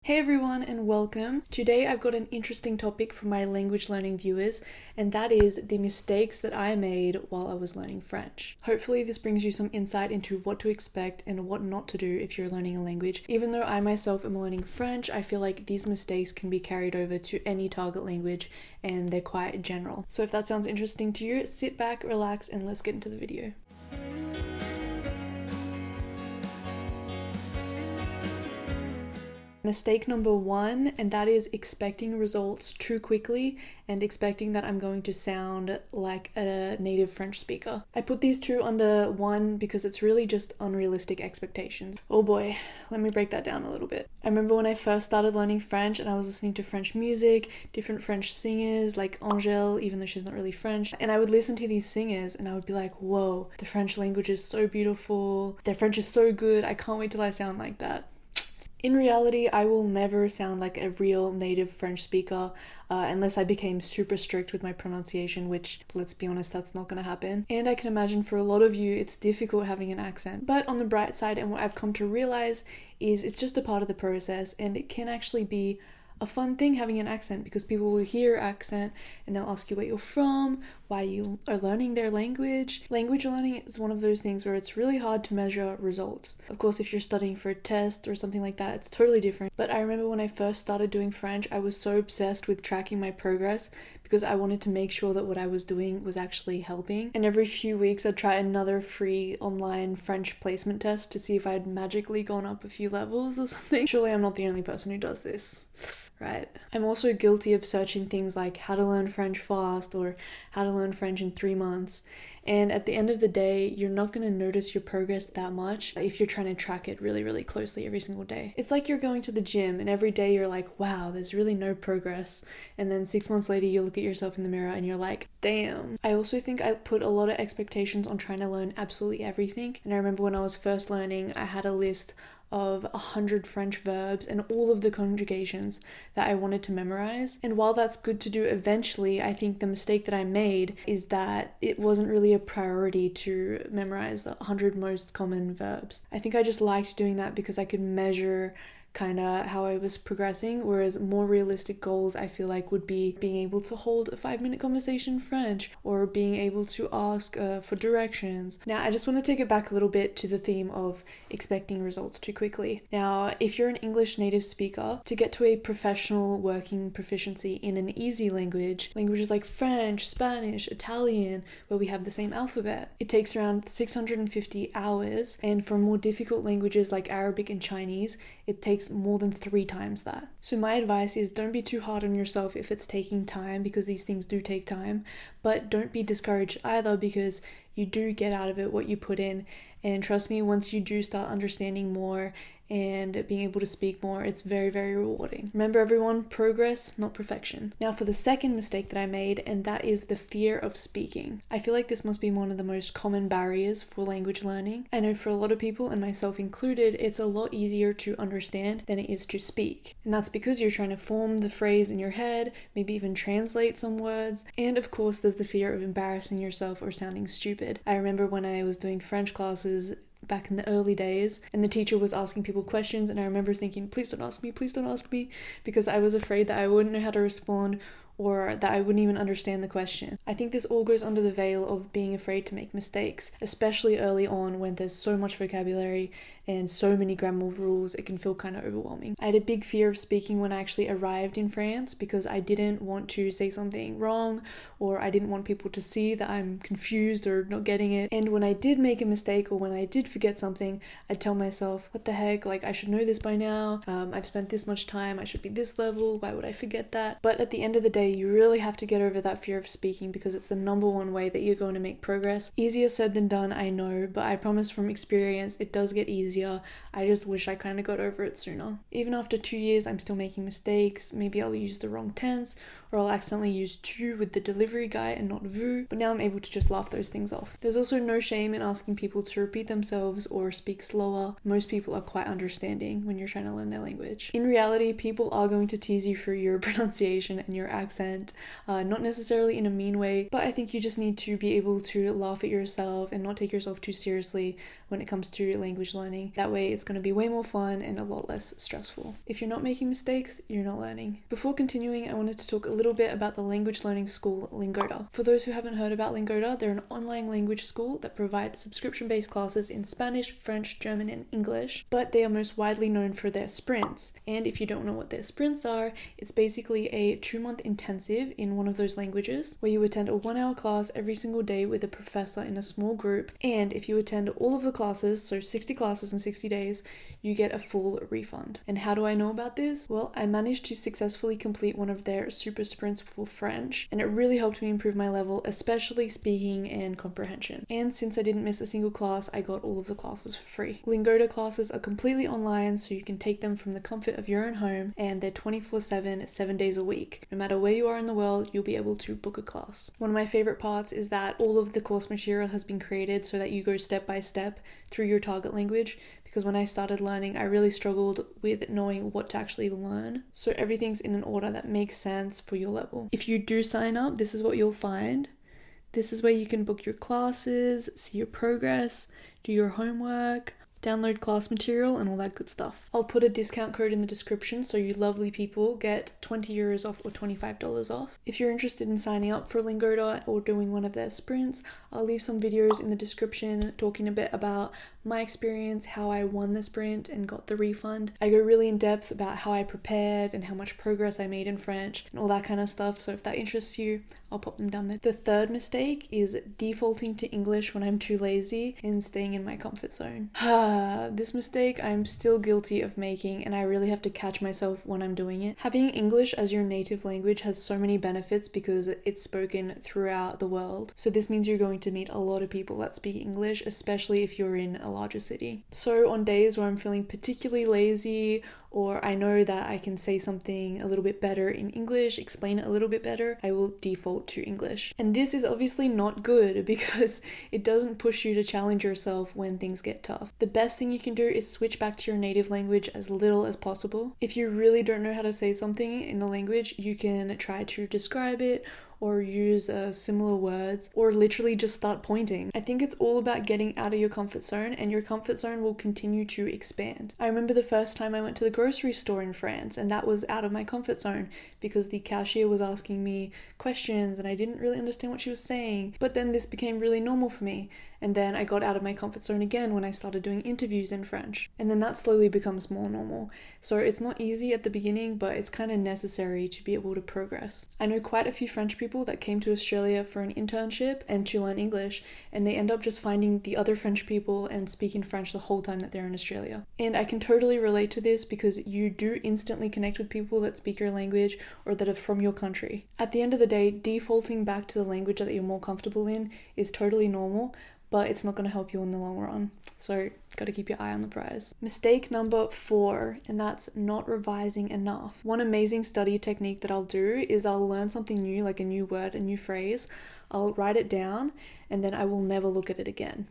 Hey everyone and welcome. Today I've got an interesting topic for my language learning viewers, and that is the mistakes that I made while I was learning French. Hopefully this brings you some insight into what to expect and what not to do if you're learning a language. Even though I myself am learning French, I feel like these mistakes can be carried over to any target language and they're quite general. So if that sounds interesting to you, sit back, relax, and let's get into the video. Mistake number one, and that is expecting results too quickly and expecting that I'm going to sound like a native French speaker. I put these two under one because it's really just unrealistic expectations. Oh boy, let me break that down a little bit. I remember when I first started learning French and I was listening to French music, different French singers like Angèle, even though she's not really French, and I would listen to these singers and I would be like, whoa, the French language is so beautiful, their French is so good, I can't wait till I sound like that. In reality, I will never sound like a real native French speaker unless I became super strict with my pronunciation, which, let's be honest, that's not going to happen. And I can imagine for a lot of you, it's difficult having an accent. But on the bright side, and what I've come to realize is it's just a part of the process, and it can actually be a fun thing having an accent because people will hear your accent and they'll ask you where you're from, why you are learning their language. Language learning is one of those things where it's really hard to measure results. Of course, if you're studying for a test or something like that, it's totally different. But I remember when I first started doing French, I was so obsessed with tracking my progress because I wanted to make sure that what I was doing was actually helping. And every few weeks, I'd try another free online French placement test to see if I'd magically gone up a few levels or something. Surely I'm not the only person who does this. Right. I'm also guilty of searching things like how to learn French fast or how to learn French in 3 months. And at the end of the day, you're not going to notice your progress that much if you're trying to track it really, really closely every single day. It's like you're going to the gym and every day you're like, wow, there's really no progress. And then 6 months later, you look at yourself in the mirror and you're like, damn. I also think I put a lot of expectations on trying to learn absolutely everything. And I remember when I was first learning, I had a list of 100 French verbs and all of the conjugations that I wanted to memorize. And while that's good to do eventually, I think the mistake that I made is that it wasn't really a priority to memorize the 100 most common verbs. I think I just liked doing that because I could measure kind of how I was progressing, whereas more realistic goals I feel like would be being able to hold a 5-minute conversation in French or being able to ask for directions. Now I just want to take it back a little bit to the theme of expecting results too quickly. Now if you're an English native speaker, to get to a professional working proficiency in an easy languages like French, Spanish, Italian, where we have the same alphabet, it takes around 650 hours, and for more difficult languages like Arabic and Chinese, it takes more than 3 times that. So my advice is don't be too hard on yourself if it's taking time, because these things do take time, but don't be discouraged either because you do get out of it what you put in. And trust me, once you do start understanding more and being able to speak more, it's very, very rewarding. Remember everyone, progress, not perfection. Now for the second mistake that I made, and that is the fear of speaking. I feel like this must be one of the most common barriers for language learning. I know for a lot of people, and myself included, it's a lot easier to understand than it is to speak. And that's because you're trying to form the phrase in your head, maybe even translate some words. And of course, there's the fear of embarrassing yourself or sounding stupid. I remember when I was doing French classes back in the early days and the teacher was asking people questions, and I remember thinking, please don't ask me, because I was afraid that I wouldn't know how to respond or that I wouldn't even understand the question. I think this all goes under the veil of being afraid to make mistakes, especially early on when there's so much vocabulary and so many grammar rules, it can feel kind of overwhelming. I had a big fear of speaking when I actually arrived in France because I didn't want to say something wrong, or I didn't want people to see that I'm confused or not getting it. And when I did make a mistake or when I did forget something, I'd tell myself, what the heck, like I should know this by now, I've spent this much time, I should be this level, why would I forget that? But at the end of the day, you really have to get over that fear of speaking because it's the number one way that you're going to make progress. Easier said than done, I know, but I promise from experience it does get easier. I just wish I kind of got over it sooner. Even after 2 years, I'm still making mistakes. Maybe I'll use the wrong tense, or I'll accidentally use tu with the delivery guy and not vous, but now I'm able to just laugh those things off. There's also no shame in asking people to repeat themselves or speak slower. Most people are quite understanding when you're trying to learn their language. In reality, people are going to tease you for your pronunciation and your accent accent, not necessarily in a mean way, but I think you just need to be able to laugh at yourself and not take yourself too seriously when it comes to language learning. That way it's going to be way more fun and a lot less stressful. If you're not making mistakes, you're not learning. Before continuing, I wanted to talk a little bit about the language learning school Lingoda. For those who haven't heard about Lingoda, they're an online language school that provides subscription-based classes in Spanish, French, German, and English, but they are most widely known for their sprints. And if you don't know what their sprints are, it's basically a 2-month intensive in one of those languages where you attend a 1-hour class every single day with a professor in a small group, and if you attend all of the classes, so 60 classes in 60 days, you get a full refund. And how do I know about this? Well, I managed to successfully complete one of their super sprints for French, and it really helped me improve my level, especially speaking and comprehension. And since I didn't miss a single class, I got all of the classes for free. Lingoda classes are completely online, so you can take them from the comfort of your own home, and they're 24/7, 7 days a week. No matter where you are in the world, you'll be able to book a class. One of my favorite parts is that all of the course material has been created so that you go step by step through your target language, because when I started learning, I really struggled with knowing what to actually learn. So everything's in an order that makes sense for your level. If you do sign up, this is what you'll find. This is where you can book your classes, see your progress, do your homework, download class material, and all that good stuff. I'll put a discount code in the description so you lovely people get €20 off or $25 off. If you're interested in signing up for Lingoda or doing one of their sprints, I'll leave some videos in the description talking a bit about my experience, how I won the sprint and got the refund. I go really in depth about how I prepared and how much progress I made in French and all that kind of stuff, so if that interests you, I'll pop them down there. The third mistake is defaulting to English when I'm too lazy and staying in my comfort zone. This mistake I'm still guilty of making, and I really have to catch myself when I'm doing it. Having English as your native language has so many benefits because it's spoken throughout the world. So this means you're going to meet a lot of people that speak English, especially if you're in a larger city. So on days where I'm feeling particularly lazy, or I know that I can say something a little bit better in English, explain it a little bit better, I will default to English. And this is obviously not good because it doesn't push you to challenge yourself when things get tough. The best thing you can do is switch back to your native language as little as possible. If you really don't know how to say something in the language, you can try to describe it or use similar words, or literally just start pointing. I think it's all about getting out of your comfort zone, and your comfort zone will continue to expand. I remember the first time I went to the grocery store in France, and that was out of my comfort zone because the cashier was asking me questions and I didn't really understand what she was saying. But then this became really normal for me, and then I got out of my comfort zone again when I started doing interviews in French, and then that slowly becomes more normal. So it's not easy at the beginning, but it's kind of necessary to be able to progress. I know quite a few French people that came to Australia for an internship and to learn English, and they end up just finding the other French people and speaking French the whole time that they're in Australia. And I can totally relate to this because you do instantly connect with people that speak your language or that are from your country. At the end of the day, defaulting back to the language that you're more comfortable in is totally normal, but it's not going to help you in the long run. So gotta keep your eye on the prize. Mistake number 4, and that's not revising enough. One amazing study technique that I'll do is I'll learn something new, like a new word, a new phrase. I'll write it down, and then I will never look at it again.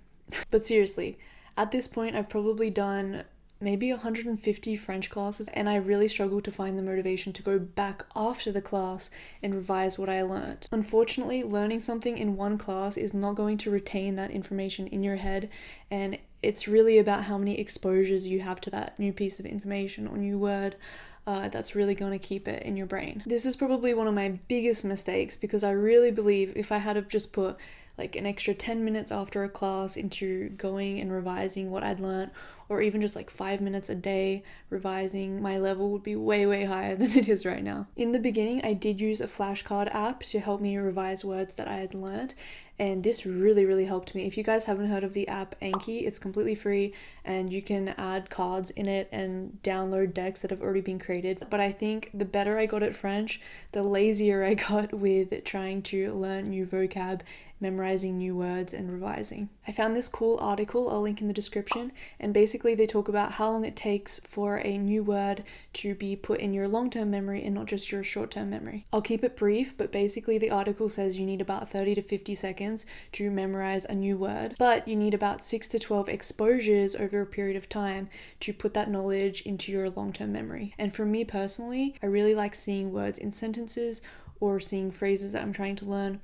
But seriously, at this point, I've probably done maybe 150 French classes, and I really struggle to find the motivation to go back after the class and revise what I learned. Unfortunately, learning something in one class is not going to retain that information in your head, and it's really about how many exposures you have to that new piece of information or new word that's really going to keep it in your brain. This is probably one of my biggest mistakes because I really believe if I had have just put like an extra 10 minutes after a class into going and revising what I'd learned, or even just like 5 minutes a day revising, my level would be way higher than it is right now. In the beginning, I did use a flashcard app to help me revise words that I had learned, and this really helped me. If you guys haven't heard of the app Anki, it's completely free and you can add cards in it and download decks that have already been created. But I think the better I got at French, the lazier I got with trying to learn new vocab, memorizing new words, and revising. I found this cool article, I'll link in the description, and basically they talk about how long it takes for a new word to be put in your long-term memory and not just your short-term memory. I'll keep it brief, but basically the article says you need about 30 to 50 seconds to memorize a new word, but you need about 6 to 12 exposures over a period of time to put that knowledge into your long-term memory. And for me personally, I really like seeing words in sentences or seeing phrases that I'm trying to learn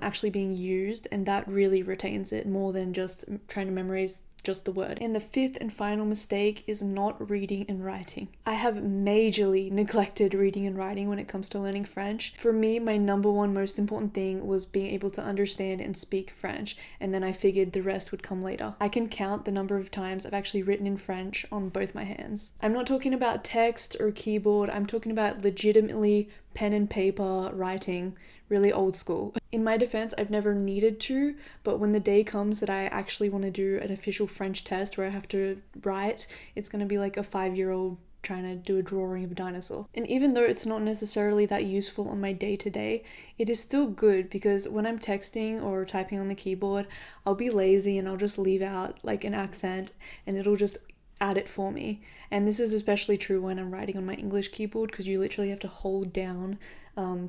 actually being used, and that really retains it more than just trying to memorize just the word. And the fifth and final mistake is not reading and writing. I have majorly neglected reading and writing when it comes to learning French. For me, my number one most important thing was being able to understand and speak French, and then I figured the rest would come later. I can count the number of times I've actually written in French on both my hands. I'm not talking about text or keyboard, I'm talking about legitimately pen and paper writing, really old school. In my defense, I've never needed to, but when the day comes that I actually want to do an official French test where I have to write, it's going to be like a 5-year-old trying to do a drawing of a dinosaur. And even though it's not necessarily that useful on my day-to-day, it is still good because when I'm texting or typing on the keyboard, I'll be lazy and I'll just leave out like an accent and it'll just add it for me. And this is especially true when I'm writing on my English keyboard because you literally have to hold down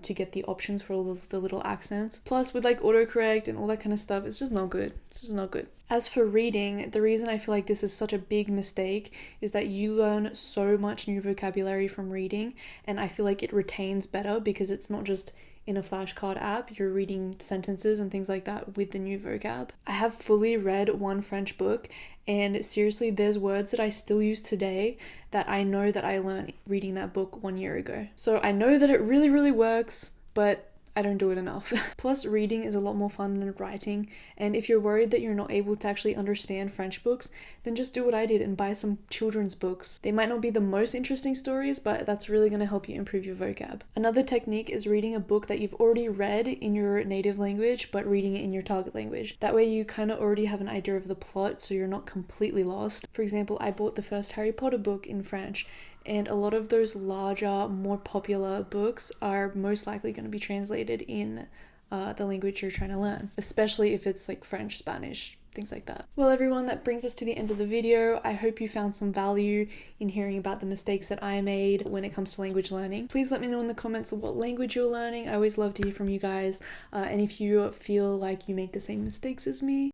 to get the options for all of the little accents. Plus with like autocorrect and all that kind of stuff, it's just not good. It's just not good. As for reading, the reason I feel like this is such a big mistake is that you learn so much new vocabulary from reading, and I feel like it retains better because it's not just in a flashcard app, you're reading sentences and things like that with the new vocab. I have fully read one French book, and seriously, there's words that I still use today that I know that I learned reading that book 1 year ago. So I know that it really, really works, but I don't do it enough. Plus, reading is a lot more fun than writing, and if you're worried that you're not able to actually understand French books, then just do what I did and buy some children's books. They might not be the most interesting stories, but that's really going to help you improve your vocab. Another technique is reading a book that you've already read in your native language, but reading it in your target language. That way you kind of already have an idea of the plot, so you're not completely lost. For example, I bought the first Harry Potter book in French, and a lot of those larger, more popular books are most likely going to be translated in the language you're trying to learn, especially if it's like French, Spanish, things like that. Well, everyone, that brings us to the end of the video. I hope you found some value in hearing about the mistakes that I made when it comes to language learning. Please let me know in the comments of what language you're learning. I always love to hear from you guys, and if you feel like you make the same mistakes as me,